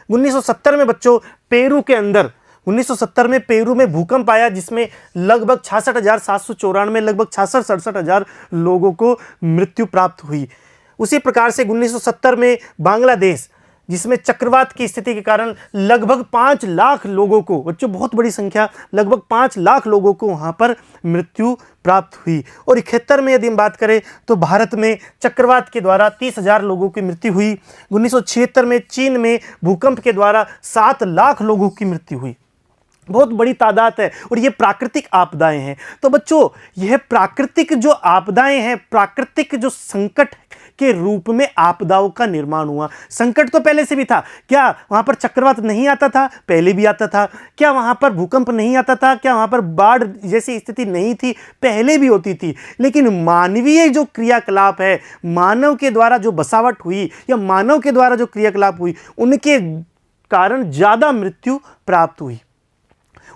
1970 में बच्चों पेरू के अंदर 1970 में पेरू में भूकंप आया, जिसमें लगभग 66,794 लगभग 66-67,000 लोगों को मृत्यु प्राप्त हुई। उसी प्रकार से 1970 में बांग्लादेश, जिसमें चक्रवात की स्थिति के कारण लगभग 5 लाख लोगों को, बच्चों बहुत बड़ी संख्या, लगभग 5 लाख लोगों को वहां पर मृत्यु प्राप्त हुई। और 71 में यदि हम बात करें तो भारत में चक्रवात के द्वारा 30,000 लोगों की मृत्यु हुई। 1976 में चीन में भूकंप के द्वारा 7 लाख लोगों की मृत्यु हुई। बहुत बड़ी तादाद है और ये प्राकृतिक आपदाएं हैं। तो बच्चों यह प्राकृतिक जो आपदाएं हैं, प्राकृतिक जो संकट के रूप में आपदाओं का निर्माण हुआ। संकट तो पहले से भी था, क्या वहां पर चक्रवात नहीं आता था? पहले भी आता था। क्या वहां पर भूकंप नहीं आता था? क्या वहां पर बाढ़ जैसी स्थिति नहीं थी? पहले भी होती थी। लेकिन मानवीय जो क्रियाकलाप है, मानव के द्वारा जो बसावट हुई या मानव के द्वारा जो क्रियाकलाप हुई, उनके कारण ज्यादा मृत्यु प्राप्त हुई।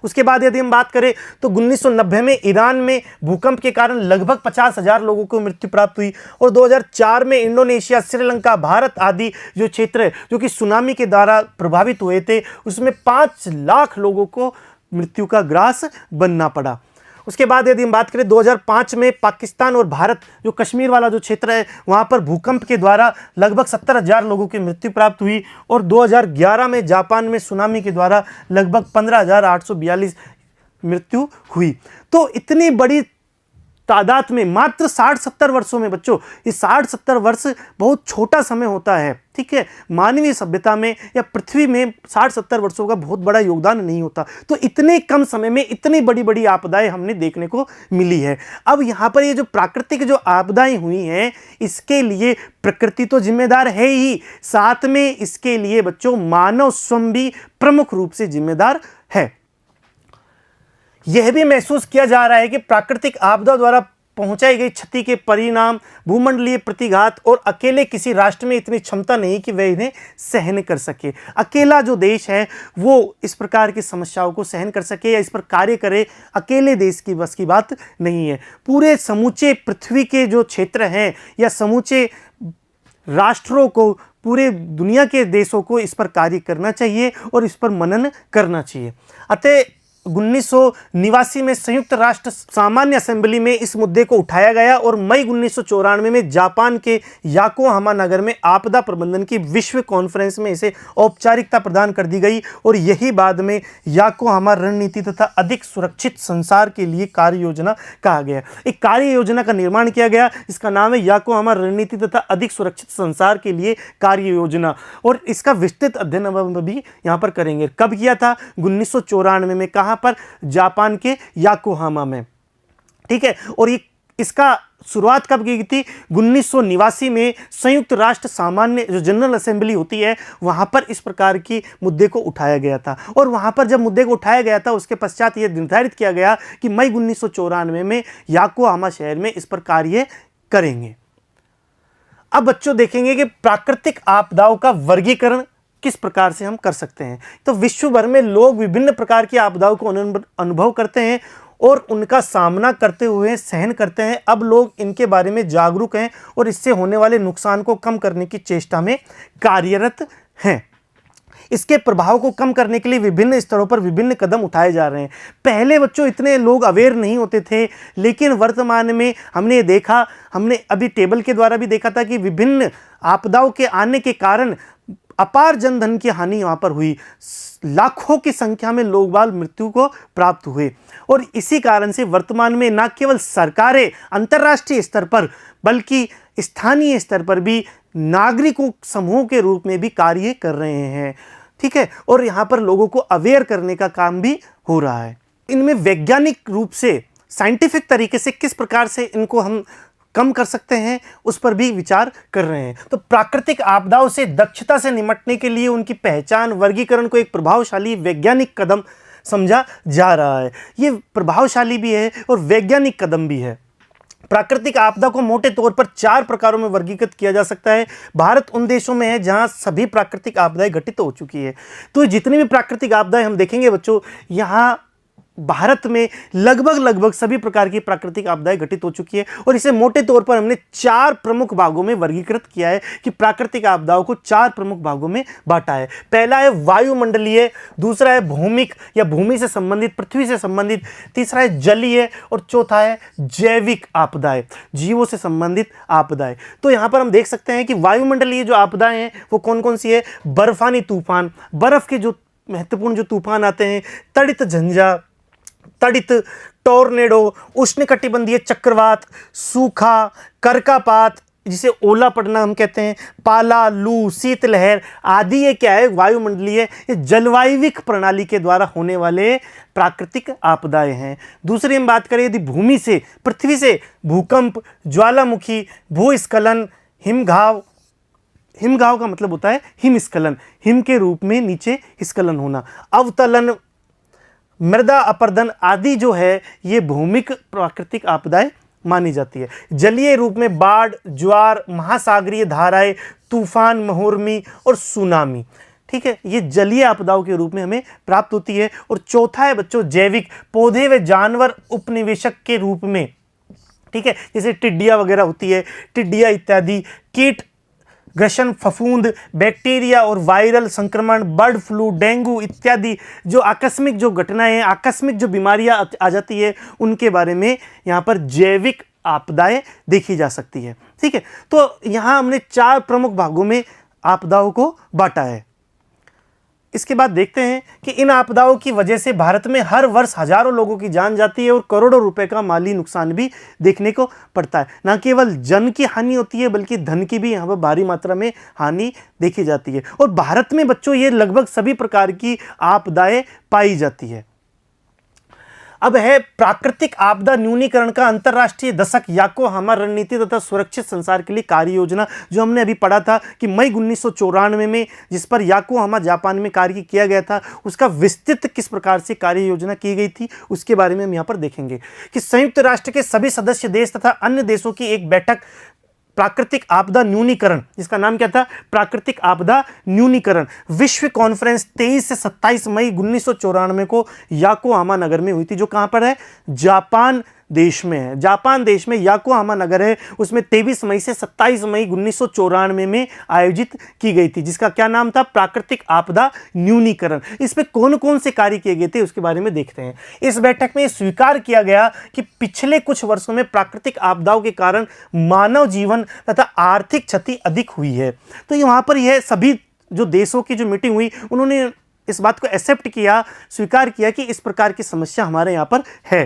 उसके बाद यदि हम बात करें तो 1990 में ईरान में भूकंप के कारण लगभग 50,000 लोगों को मृत्यु प्राप्त हुई। और 2004 में इंडोनेशिया, श्रीलंका, भारत आदि जो क्षेत्र है जो कि सुनामी के द्वारा प्रभावित हुए थे, उसमें 5 लाख लोगों को मृत्यु का ग्रास बनना पड़ा। उसके बाद यदि हम बात करें 2005 में पाकिस्तान और भारत, जो कश्मीर वाला जो क्षेत्र है, वहां पर भूकंप के द्वारा लगभग 70,000 लोगों की मृत्यु प्राप्त हुई। और 2011 में जापान में सुनामी के द्वारा लगभग 15,842 मृत्यु हुई। तो इतनी बड़ी तादाद में मात्र 60-70 वर्षों में बच्चों, ये 60-70 वर्ष बहुत छोटा समय होता है, ठीक है। मानवीय सभ्यता में या पृथ्वी में 60-70 वर्षों का बहुत बड़ा योगदान नहीं होता। तो इतने कम समय में इतनी बड़ी बड़ी आपदाएं हमने देखने को मिली है। अब यहाँ पर ये जो प्राकृतिक जो आपदाएं हुई हैं, इसके लिए प्रकृति तो जिम्मेदार है ही, साथ में इसके लिए बच्चों मानव स्वयं भी प्रमुख रूप से जिम्मेदार है। यह भी महसूस किया जा रहा है कि प्राकृतिक आपदा द्वारा पहुंचाई गई क्षति के परिणाम भूमंडलीय प्रतिघात और अकेले किसी राष्ट्र में इतनी क्षमता नहीं कि वह इन्हें सहन कर सके। अकेला जो देश है वो इस प्रकार की समस्याओं को सहन कर सके या इस पर कार्य करे, अकेले देश की बस की बात नहीं है। पूरे समूचे पृथ्वी के जो क्षेत्र हैं या समूचे राष्ट्रों को, पूरे दुनिया के देशों को इस पर कार्य करना चाहिए और इस पर मनन करना चाहिए। अतः 1989 में संयुक्त राष्ट्र सामान्य असेंबली में इस मुद्दे को उठाया गया और मई 1994 में जापान के याकोहामा नगर में आपदा प्रबंधन की विश्व कॉन्फ्रेंस में इसे औपचारिकता प्रदान कर दी गई। और यही बाद में याकोहामा रणनीति तथा अधिक सुरक्षित संसार के लिए कार्य योजना कहा गया। एक कार्य योजना का निर्माण किया गया, इसका नाम है याकोहामा रणनीति तथा अधिक सुरक्षित संसार के लिए कार्य योजना। और इसका विस्तृत अध्ययन हम अभी यहाँ पर करेंगे। कब किया था? 1994 में। कहाँ पर? जापान के याकोहामा में, ठीक है। और ये इसका शुरुआत कब की गई थी? 1989 में संयुक्त राष्ट्र सामान्य जो जनरल असेंबली होती है, वहां पर इस प्रकार की मुद्दे को उठाया गया था। और वहां पर जब मुद्दे को उठाया गया था, उसके पश्चात यह निर्धारित किया गया कि मई 1994 में याकोहामा शहर में इस पर कार्य करेंगे। अब बच्चों देखेंगे कि प्राकृतिक आपदाओं का वर्गीकरण किस प्रकार से हम कर सकते हैं। तो विश्व भर में लोग विभिन्न प्रकार की आपदाओं को अनुभव करते हैं और उनका सामना करते हुए सहन करते हैं। अब लोग इनके बारे में जागरूक हैं और इससे होने वाले नुकसान को कम करने की चेष्टा में कार्यरत हैं। इसके प्रभाव को कम करने के लिए विभिन्न स्तरों पर विभिन्न कदम उठाए जा रहे हैं। पहले बच्चों इतने लोग अवेयर नहीं होते थे, लेकिन वर्तमान में हमने देखा, हमने अभी टेबल के द्वारा भी देखा था कि विभिन्न आपदाओं के आने के कारण अपार जनधन की हानि वहां पर हुई। लाखों की संख्या में लोग बाल मृत्यु को प्राप्त हुए। और इसी कारण से वर्तमान में न केवल सरकारें अंतर्राष्ट्रीय स्तर पर, बल्कि स्थानीय स्तर पर भी नागरिकों समूह के रूप में भी कार्य कर रहे हैं। ठीक है, और यहाँ पर लोगों को अवेयर करने का काम भी हो रहा है। इनमें वैज्ञानिक रूप से, साइंटिफिक तरीके से किस प्रकार से इनको हम कम कर सकते हैं, उस पर भी विचार कर रहे हैं। तो प्राकृतिक आपदाओं से दक्षता से निपटने के लिए उनकी पहचान, वर्गीकरण को एक प्रभावशाली वैज्ञानिक कदम समझा जा रहा है। ये प्रभावशाली भी है और वैज्ञानिक कदम भी है। प्राकृतिक आपदा को मोटे तौर पर 4 प्रकारों में वर्गीकृत किया जा सकता है। भारत उन देशों में है जहां सभी प्राकृतिक आपदाएं घटित हो चुकी है। तो जितनी भी प्राकृतिक आपदाएं हम देखेंगे बच्चों, यहां भारत में लगभग सभी प्रकार की प्राकृतिक आपदाएं घटित हो चुकी है। और इसे मोटे तौर पर हमने 4 प्रमुख भागों में वर्गीकृत किया है कि प्राकृतिक आपदाओं को 4 प्रमुख भागों में बांटा है। पहला है वायुमंडलीय, दूसरा है भौमिक या भूमि से संबंधित, पृथ्वी से संबंधित, तीसरा है जलीय और चौथा है जैविक आपदाएं, जीवों से संबंधित आपदाएं। तो यहां पर हम देख सकते हैं कि वायुमंडलीय जो आपदाएं हैं वो कौन कौन सी है। बर्फानी तूफान, बर्फ के जो महत्वपूर्ण जो तूफान आते हैं, तड़ित झंझा, तड़ित, टोर्नेडो, उष्णकटिबंधीय चक्रवात, सूखा, करकापात जिसे ओला पड़ना हम कहते हैं, पाला, लू, शीतलहर आदि ये क्या है, वायुमंडलीय, ये जलवायविक प्रणाली के द्वारा होने वाले प्राकृतिक आपदाएं हैं। दूसरी हम बात करें यदि भूमि से, पृथ्वी से, भूकंप, ज्वालामुखी, भूस्खलन, हिमघाव, हिमघाव का मतलब होता है हिमस्खलन, हिम के रूप में नीचे स्खलन होना, अवतलन, मृदा अपरदन आदि जो है ये भौमिक प्राकृतिक आपदाएं मानी जाती है। जलीय रूप में बाढ़, ज्वार, महासागरीय धाराएं, तूफान, महोर्मी और सुनामी। ठीक है, ये जलीय आपदाओं के रूप में हमें प्राप्त होती है। और चौथा है बच्चों जैविक, पौधे व जानवर उपनिवेशक के रूप में। ठीक है, जैसे टिड्डियाँ वगैरह होती है, टिड्डियाँ इत्यादि, कीट ग्रसन, फफूंद, बैक्टीरिया और वायरल संक्रमण, बर्ड फ्लू, डेंगू इत्यादि जो आकस्मिक जो घटनाएं, आकस्मिक जो बीमारियां आ जाती है, उनके बारे में यहाँ पर जैविक आपदाएं देखी जा सकती है। ठीक है, तो यहाँ हमने 4 प्रमुख भागों में आपदाओं को बांटा है। इसके बाद देखते हैं कि इन आपदाओं की वजह से भारत में हर वर्ष हजारों लोगों की जान जाती है और करोड़ों रुपए का माली नुकसान भी देखने को पड़ता है। न केवल जन की हानि होती है बल्कि धन की भी यहाँ पर भारी मात्रा में हानि देखी जाती है। और भारत में बच्चों ये लगभग सभी प्रकार की आपदाएं पाई जाती है। अब है प्राकृतिक आपदा न्यूनीकरण का अंतर्राष्ट्रीय दशक याकोहामा रणनीति तथा सुरक्षित संसार के लिए कार्य योजना, जो हमने अभी पढ़ा था कि मई 1994 में जिस पर याकोहामा जापान में कार्य किया गया था, उसका विस्तृत किस प्रकार से कार्य योजना की गई थी उसके बारे में हम यहाँ पर देखेंगे कि संयुक्त राष्ट्र के सभी सदस्य देश तथा अन्य देशों की एक बैठक प्राकृतिक आपदा न्यूनीकरण, जिसका नाम क्या था, प्राकृतिक आपदा न्यूनीकरण विश्व कॉन्फ्रेंस 23 से 27 मई 1994 को याकोहामा नगर में हुई थी, जो कहां पर है, जापान देश में है। जापान देश में याकोहामा नगर है, उसमें 23 मई से 27 मई 1994 में आयोजित की गई थी, जिसका क्या नाम था, प्राकृतिक आपदा न्यूनीकरण। इस पे कौन कौन से कार्य किए गए थे उसके बारे में देखते हैं। इस बैठक में स्वीकार किया गया कि पिछले कुछ वर्षों में प्राकृतिक आपदाओं के कारण मानव जीवन तथा आर्थिक क्षति अधिक हुई है। तो वहां पर यह सभी जो देशों की जो मीटिंग हुई, उन्होंने इस बात को एक्सेप्ट किया, स्वीकार किया कि इस प्रकार की समस्या हमारे यहाँ पर है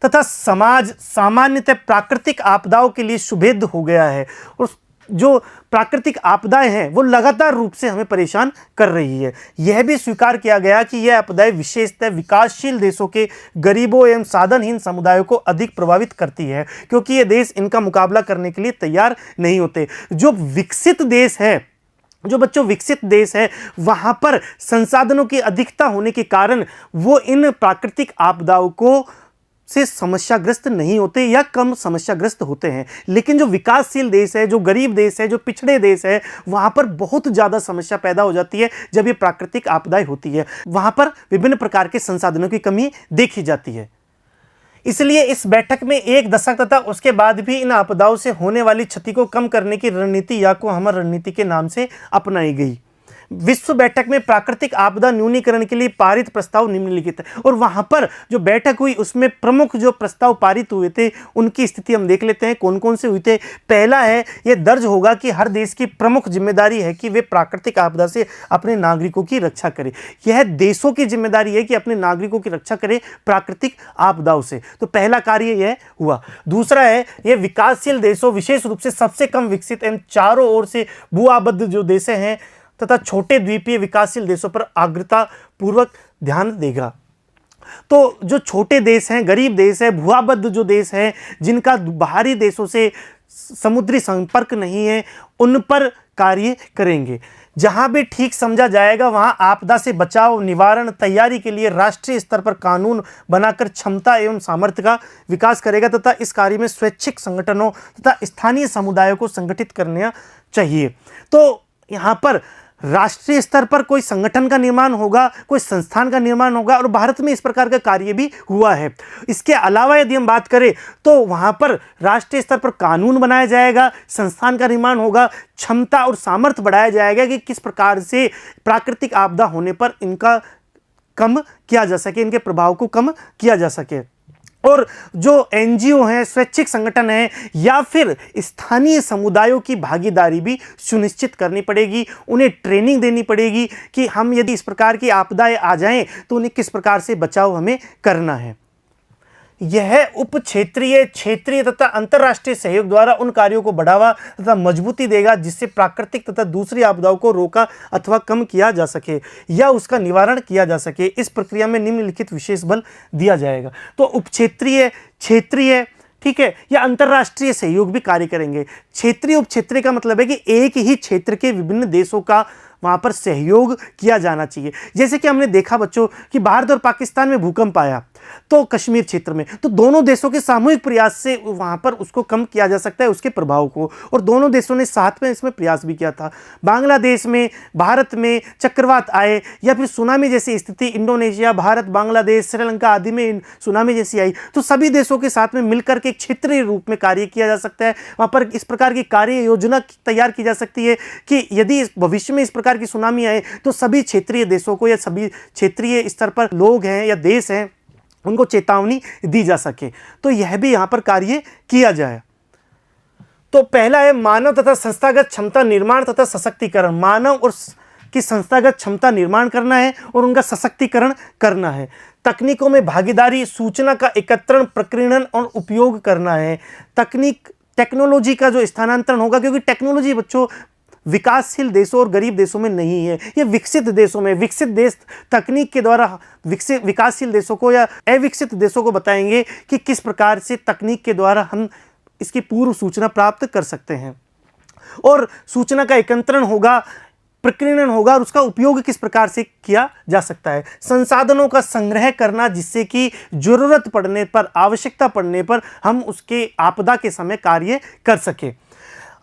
तथा समाज सामान्यतः प्राकृतिक आपदाओं के लिए सुभेद्य हो गया है। और जो प्राकृतिक आपदाएं हैं वो लगातार रूप से हमें परेशान कर रही है। यह भी स्वीकार किया गया कि यह आपदाएं विशेषतः विकासशील देशों के गरीबों एवं साधनहीन समुदायों को अधिक प्रभावित करती है, क्योंकि ये देश इनका मुकाबला करने के लिए तैयार नहीं होते। जो विकसित देश है, जो बच्चों विकसित देश है, वहां पर संसाधनों की अधिकता होने के कारण वो इन प्राकृतिक आपदाओं को से समस्याग्रस्त नहीं होते या कम समस्याग्रस्त होते हैं। लेकिन जो विकासशील देश है, जो गरीब देश है, जो पिछड़े देश है, वहां पर बहुत ज़्यादा समस्या पैदा हो जाती है जब ये प्राकृतिक आपदाएं होती है। वहां पर विभिन्न प्रकार के संसाधनों की कमी देखी जाती है। इसलिए इस बैठक में एक दशक तथा उसके बाद भी इन आपदाओं से होने वाली क्षति को कम करने की रणनीति याकोहामा रणनीति के नाम से अपनाई गई। विश्व बैठक में प्राकृतिक आपदा न्यूनीकरण के लिए पारित प्रस्ताव निम्नलिखित है। और वहां पर जो बैठक हुई उसमें प्रमुख जो प्रस्ताव पारित हुए थे उनकी स्थिति हम देख लेते हैं कौन कौन से हुए थे। पहला है, यह दर्ज होगा कि हर देश की प्रमुख जिम्मेदारी है कि वे प्राकृतिक आपदा से अपने नागरिकों की रक्षा करें। यह देशों की जिम्मेदारी है कि अपने नागरिकों की रक्षा करें प्राकृतिक आपदाओं से। तो पहला कार्य यह हुआ। दूसरा है, यह विकासशील देशों, विशेष रूप से सबसे कम विकसित एवं चारों ओर से भूआबद्ध जो देश हैं तथा छोटे द्वीपीय विकासशील देशों पर आग्रता पूर्वक ध्यान देगा। तो जो छोटे देश हैं, गरीब देश है, भूआबद्ध जो देश हैं, जिनका बाहरी देशों से समुद्री संपर्क नहीं है, उन पर कार्य करेंगे। जहां भी ठीक समझा जाएगा वहां आपदा से बचाव, निवारण, तैयारी के लिए राष्ट्रीय स्तर पर कानून बनाकर क्षमता एवं सामर्थ्य का विकास करेगा तथा इस कार्य में स्वैच्छिक संगठनों तथा स्थानीय समुदायों को संगठित करना चाहिए। तो यहाँ पर राष्ट्रीय स्तर पर कोई संगठन का निर्माण होगा, कोई संस्थान का निर्माण होगा और भारत में इस प्रकार का कार्य भी हुआ है। इसके अलावा यदि हम बात करें तो वहाँ पर राष्ट्रीय स्तर पर कानून बनाया जाएगा, संस्थान का निर्माण होगा, क्षमता और सामर्थ्य बढ़ाया जाएगा कि किस प्रकार से प्राकृतिक आपदा होने पर इनका कम किया जा सके, इनके प्रभाव को कम किया जा सके। और जो एनजीओ हैं, स्वैच्छिक संगठन हैं या फिर स्थानीय समुदायों की भागीदारी भी सुनिश्चित करनी पड़ेगी। उन्हें ट्रेनिंग देनी पड़ेगी कि हम यदि इस प्रकार की आपदाएं आ जाएं तो उन्हें किस प्रकार से बचाव हमें करना है। यह उप क्षेत्रीय, क्षेत्रीय तथा अंतर्राष्ट्रीय सहयोग द्वारा उन कार्यों को बढ़ावा तथा मजबूती देगा जिससे प्राकृतिक तथा दूसरी आपदाओं को रोका अथवा कम किया जा सके या उसका निवारण किया जा सके। इस प्रक्रिया में निम्नलिखित विशेष बल दिया जाएगा। तो उप क्षेत्रीय, क्षेत्रीय, ठीक है, या अंतर्राष्ट्रीय सहयोग भी कार्य करेंगे। क्षेत्रीय, उप क्षेत्रीय का मतलब है कि एक ही क्षेत्र के विभिन्न देशों का वहाँ पर सहयोग किया जाना चाहिए। जैसे कि हमने देखा बच्चों कि भारत और पाकिस्तान में भूकंप आया तो कश्मीर क्षेत्र में, तो दोनों देशों के सामूहिक प्रयास से वहाँ पर उसको कम किया जा सकता है, उसके प्रभाव को, और दोनों देशों ने साथ में इसमें प्रयास भी किया था। बांग्लादेश में, भारत में चक्रवात आए या फिर सुनामी जैसी स्थिति इंडोनेशिया, भारत, बांग्लादेश, श्रीलंका आदि में सुनामी जैसी आई तो सभी देशों के साथ में मिलकर के एक क्षेत्रीय रूप में कार्य किया जा सकता है। वहाँ पर इस प्रकार की कार्य योजना तैयार की जा सकती है कि यदि भविष्य में इस प्रकार की सुनामी आए तो सभी क्षेत्रीय देशों को या सभी क्षेत्रीय स्तर पर लोग हैं या देश हैं उनको चेतावनी दी जा सके। तो यह भी यहाँ पर कार्य किया जाए। तो पहला है मानव तथा संस्थागत क्षमता निर्माण तथा सशक्तिकरण। मानव और की संस्थागत क्षमता निर्माण करना है और उनका सशक्तिकरण करना है। तकनीकों में भागीदारी, सूचना का एकत्रण, प्रकीर्णन और उपयोग करना है। टेक्नोलॉजी का जो स्थानांतरण होगा, क्योंकि टेक्नोलॉजी बच्चों विकासशील देशों और गरीब देशों में नहीं है, ये विकसित देशों में। विकसित देश तकनीक के द्वारा विकासशील देशों को या अविकसित देशों को बताएंगे कि किस प्रकार से तकनीक के द्वारा हम इसकी पूर्व सूचना प्राप्त कर सकते हैं। और सूचना का एकत्रण होगा, प्रकीर्णन होगा और उसका उपयोग किस प्रकार से किया जा सकता है। संसाधनों का संग्रह करना जिससे कि जरूरत पड़ने पर, आवश्यकता पड़ने पर हम उसके आपदा के समय कार्य कर सके।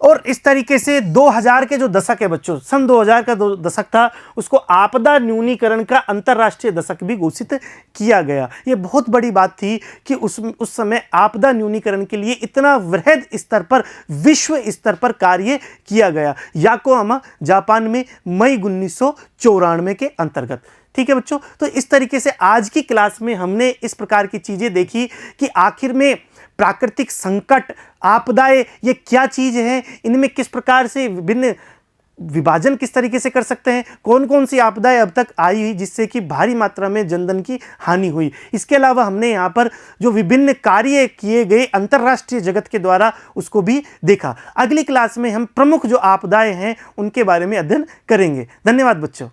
और इस तरीके से 2000 के जो दशक है बच्चों, सन 2000 का जो दशक था उसको आपदा न्यूनीकरण का अंतर्राष्ट्रीय दशक भी घोषित किया गया। ये बहुत बड़ी बात थी कि उस समय आपदा न्यूनीकरण के लिए इतना वृहद स्तर पर, विश्व स्तर पर कार्य किया गया, याकोहामा जापान में मई 1994 के अंतर्गत। ठीक है बच्चों, तो इस तरीके से आज की क्लास में हमने इस प्रकार की चीज़ें देखी कि आखिर में प्राकृतिक संकट, आपदाएं ये क्या चीज़ है, इनमें किस प्रकार से विभिन्न विभाजन किस तरीके से कर सकते हैं, कौन कौन सी आपदाएं अब तक आई हुई जिससे कि भारी मात्रा में जनधन की हानि हुई। इसके अलावा हमने यहाँ पर जो विभिन्न कार्य किए गए अंतर्राष्ट्रीय जगत के द्वारा उसको भी देखा। अगली क्लास में हम प्रमुख जो आपदाएं हैं उनके बारे में अध्ययन करेंगे। धन्यवाद बच्चों।